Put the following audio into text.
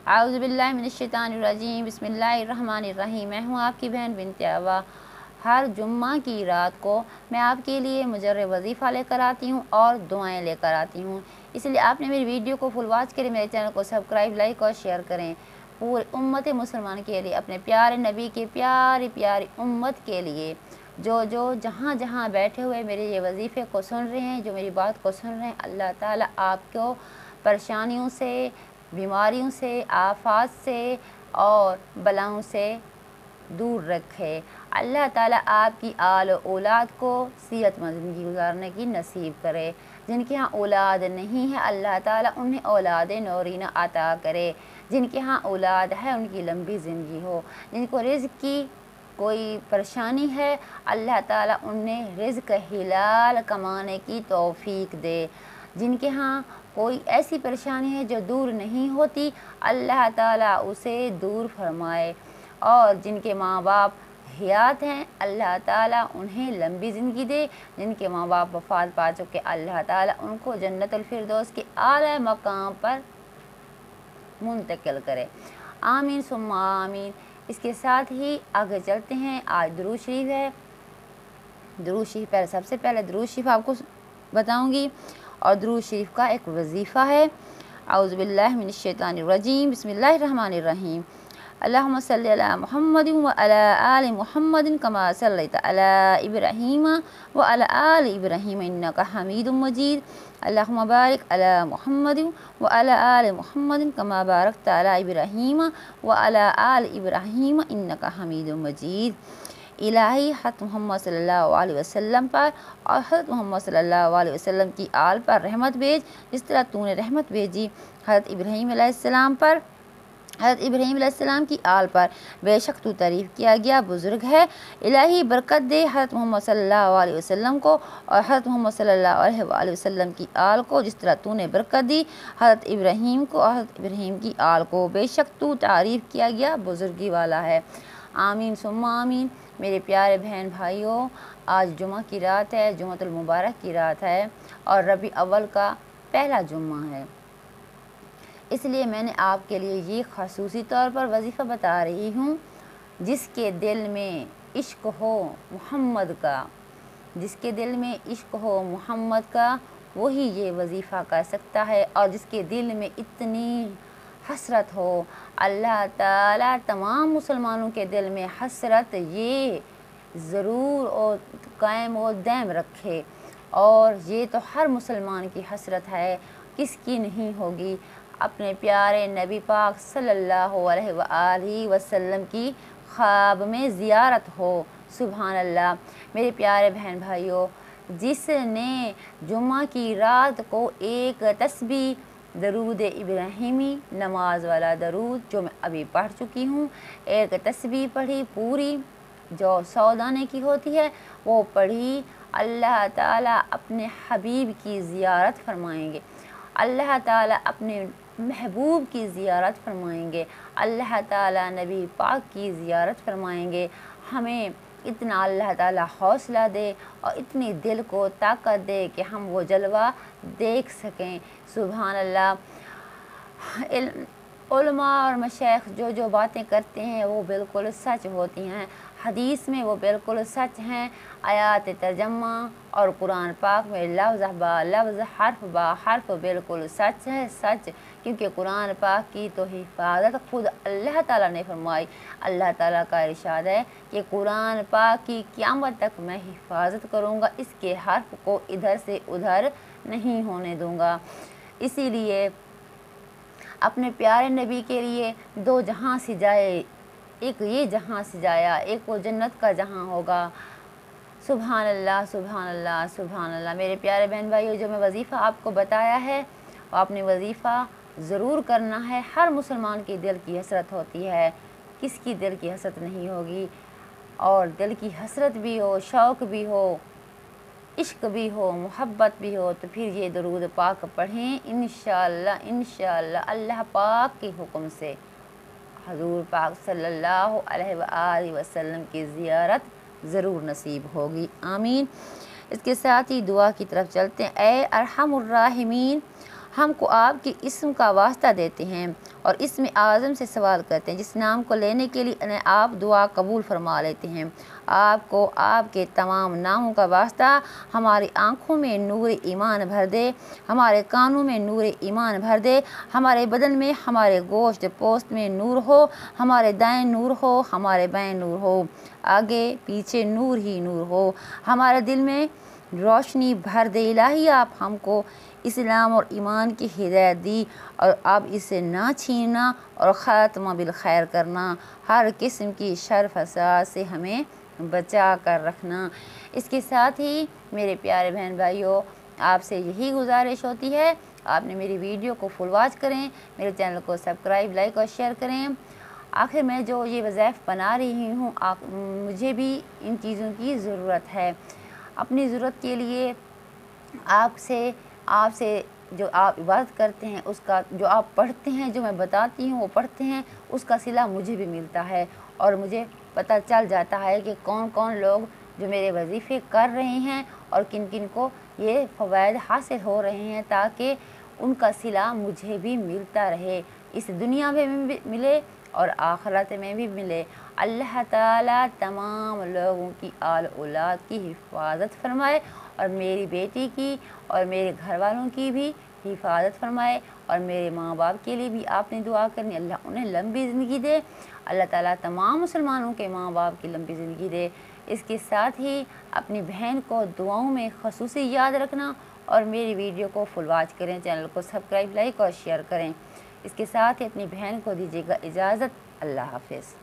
اعوذ باللہ من الشیطان الرجیم، بسم اللہ الرحمن الرحیم۔ میں ہوں آپ کی بہن بنت آوا۔ ہر جمعہ کی رات کو میں آپ کے لیے مجرد وظیفہ لے کر آتی ہوں اور دعائیں لے کر آتی ہوں، اس لیے آپ نے میری ویڈیو کو فل واچ کریں، میرے چینل کو سبسکرائب، لائک اور شیئر کریں۔ پورے امت مسلمان کے لیے، اپنے پیارے نبی کے پیاری پیاری امت کے لیے جو جہاں جہاں بیٹھے ہوئے میرے یہ وظیفے کو سن رہے ہیں، جو میری بات کو سن رہے ہیں، اللہ تعالیٰ آپ کو پریشانیوں سے، بیماریوں سے، آفات سے اور بلاؤں سے دور رکھے۔ اللہ تعالیٰ آپ کی آل و اولاد کو صحت مند زندگی گزارنے کی نصیب کرے۔ جن کے ہاں اولاد نہیں ہے، اللہ تعالیٰ انہیں اولاد نورینہ عطا کرے۔ جن کے ہاں اولاد ہے، ان کی لمبی زندگی ہو۔ جن کو رزق کی کوئی پریشانی ہے، اللہ تعالیٰ انہیں رزق حلال کمانے کی توفیق دے۔ جن کے ہاں کوئی ایسی پریشانی ہے جو دور نہیں ہوتی، اللہ تعالیٰ اسے دور فرمائے۔ اور جن کے ماں باپ حیات ہیں، اللہ تعالیٰ انہیں لمبی زندگی دے۔ جن کے ماں باپ وفات پا چکے، اللہ تعالیٰ ان کو جنت الفردوس کے اعلیٰ مقام پر منتقل کرے۔ آمین ثم آمین۔ اس کے ساتھ ہی آگے چلتے ہیں۔ آج درود شریف ہے۔ درود شریف سب سے پہلے درود شریف آپ کو بتاؤں گی، اور درود شریف کا ایک وظیفہ ہے۔ اعوذ باللہ من الشیطان الرجیم، بسم اللہ الرحمن الرحیم۔ اللہم صلی علی محمد وعلی آل محمد کما صلیت علی ابراہیم وعلی آل ابراہیم انکا حمید مجید۔ اللہم بارک علی محمد وعلی آل محمد کما بارکت علی ابراہیم وعلی آل ابراہیم انکا حمید مجید۔ الہی حضرت محمد صلی اللہ علیہ وسلم پر اور حضرت محمد صلی اللہ علیہ وسلم کی آل پر رحمت بھیج، جس طرح تو نے رحمت بھیجی حضرت ابراہیم علیہ السلام پر، حضرت ابراہیم علیہ السلام کی آل پر۔ بے شک تو تعریف کیا گیا بزرگ ہے۔ الہی برکت دے حضرت محمد صلی اللہ علیہ وسلم کو اور حضرت محمد صلی اللہ علیہ وسلم کی آل کو، جس طرح تو نے برکت دی حضرت ابراہیم کو اور حضرت ابراہیم کی آل کو۔ بے شک تو تعریف کیا گیا بزرگی والا ہے۔ آمین ثم آمین۔ میرے پیارے بہن بھائیوں، آج جمعہ کی رات ہے، جمعہ المبارک کی رات ہے اور ربیع اول کا پہلا جمعہ ہے۔ اس لیے میں نے آپ کے لیے یہ خصوصی طور پر وظیفہ بتا رہی ہوں۔ جس کے دل میں عشق ہو محمد کا، جس کے دل میں عشق ہو محمد کا، وہی یہ وظیفہ کر سکتا ہے۔ اور جس کے دل میں اتنی حسرت ہو، اللہ تعالیٰ تمام مسلمانوں کے دل میں حسرت یہ ضرور اور قائم و دائم رکھے۔ اور یہ تو ہر مسلمان کی حسرت ہے، کس کی نہیں ہوگی؟ اپنے پیارے نبی پاک صلی اللہ علیہ وآلہ وسلم کی خواب میں زیارت ہو۔ سبحان اللہ۔ میرے پیارے بہن بھائیوں، جس نے جمعہ کی رات کو ایک تسبیح درود ابراہیمی، نماز والا درود جو میں ابھی پڑھ چکی ہوں، ایک تسبیح پڑھی پوری جو 100 دانے کی ہوتی ہے، وہ پڑھی، اللہ تعالیٰ اپنے حبیب کی زیارت فرمائیں گے، اللہ تعالیٰ اپنے محبوب کی زیارت فرمائیں گے، اللہ تعالیٰ نبی پاک کی زیارت فرمائیں گے۔ ہمیں اتنا اللہ تعالیٰ حوصلہ دے اور اتنی دل کو طاقت دے کہ ہم وہ جلوہ دیکھ سکیں۔ سبحان اللہ۔ علماء اور مشائخ جو باتیں کرتے ہیں وہ بالکل سچ ہوتی ہیں، حدیث میں وہ بالکل سچ ہیں، آیات ترجمہ اور قرآن پاک میں لفظ با لفظ، حرف با حرف بالکل سچ ہے، سچ۔ کیونکہ قرآن پاک کی تو حفاظت خود اللہ تعالیٰ نے فرمائی۔ اللہ تعالیٰ کا ارشاد ہے کہ قرآن پاک کی قیامت تک میں حفاظت کروں گا، اس کے حرف کو ادھر سے ادھر نہیں ہونے دوں گا۔ اسی لیے اپنے پیارے نبی کے لیے دو جہاں سجائے، ایک یہ جہاں سجایا، ایک وہ جنت کا جہاں ہوگا۔ سبحان اللہ، سبحان اللہ، سبحان اللہ۔ میرے پیارے بہن بھائیوں، جو میں وظیفہ آپ کو بتایا ہے، وہ آپ نے وظیفہ ضرور کرنا ہے۔ ہر مسلمان کی دل کی حسرت ہوتی ہے، کس کی دل کی حسرت نہیں ہوگی؟ اور دل کی حسرت بھی ہو، شوق بھی ہو، عشق بھی ہو، محبت بھی ہو، تو پھر یہ درود پاک پڑھیں۔ انشاءاللہ انشاءاللہ اللہ پاک کے حکم سے حضور پاک صلی اللہ علیہ وآلہ وسلم کی زیارت ضرور نصیب ہوگی۔ آمین۔ اس کے ساتھ ہی دعا کی طرف چلتے ہیں۔ اے ارحم الراحمین، ہم کو آپ کے اسم کا واسطہ دیتے ہیں اور اسم اعظم سے سوال کرتے ہیں، جس نام کو لینے کے لیے آپ دعا قبول فرما لیتے ہیں۔ آپ کو آپ کے تمام ناموں کا واسطہ ہماری آنکھوں میں نور ایمان بھر دے، ہمارے کانوں میں نور ایمان بھر دے، ہمارے بدن میں، ہمارے گوشت پوست میں نور ہو، ہمارے دائیں نور ہو، ہمارے بائیں نور ہو، آگے پیچھے نور ہی نور ہو، ہمارے دل میں روشنی بھر دے۔ الہی آپ ہم کو اسلام اور ایمان کی ہدایت دی اور اب اسے نہ چھیننا اور خاتمہ بالخیر کرنا، ہر قسم کی شر فساد سے ہمیں بچا کر رکھنا۔ اس کے ساتھ ہی میرے پیارے بہن بھائیوں، آپ سے یہی گزارش ہوتی ہے، آپ نے میری ویڈیو کو فل واچ کریں، میرے چینل کو سبسکرائب، لائک اور شیئر کریں۔ آخر میں جو یہ وظائف بنا رہی ہوں، مجھے بھی ان چیزوں کی ضرورت ہے۔ اپنی ضرورت کے لیے آپ سے جو آپ عبادت کرتے ہیں، اس کا جو آپ پڑھتے ہیں، جو میں بتاتی ہوں وہ پڑھتے ہیں، اس کا صلہ مجھے بھی ملتا ہے اور مجھے پتہ چل جاتا ہے کہ کون کون لوگ جو میرے وظیفے کر رہے ہیں اور کن کن کو یہ فوائد حاصل ہو رہے ہیں، تاکہ ان کا صلہ مجھے بھی ملتا رہے، اس دنیا میں بھی ملے اور آخرت میں بھی ملے۔ اللہ تعالیٰ تمام لوگوں کی آل اولاد کی حفاظت فرمائے اور میری بیٹی کی اور میرے گھر والوں کی بھی حفاظت فرمائے، اور میرے ماں باپ کے لیے بھی آپ نے دعا کرنی، اللہ انہیں لمبی زندگی دے۔ اللہ تعالیٰ تمام مسلمانوں کے ماں باپ کی لمبی زندگی دے۔ اس کے ساتھ ہی اپنی بہن کو دعاؤں میں خصوصی یاد رکھنا اور میری ویڈیو کو فل واچ کریں، چینل کو سبسکرائب، لائک اور شیئر کریں۔ اس کے ساتھ ہی اپنی بہن کو دیجیے گا اجازت۔ اللہ حافظ۔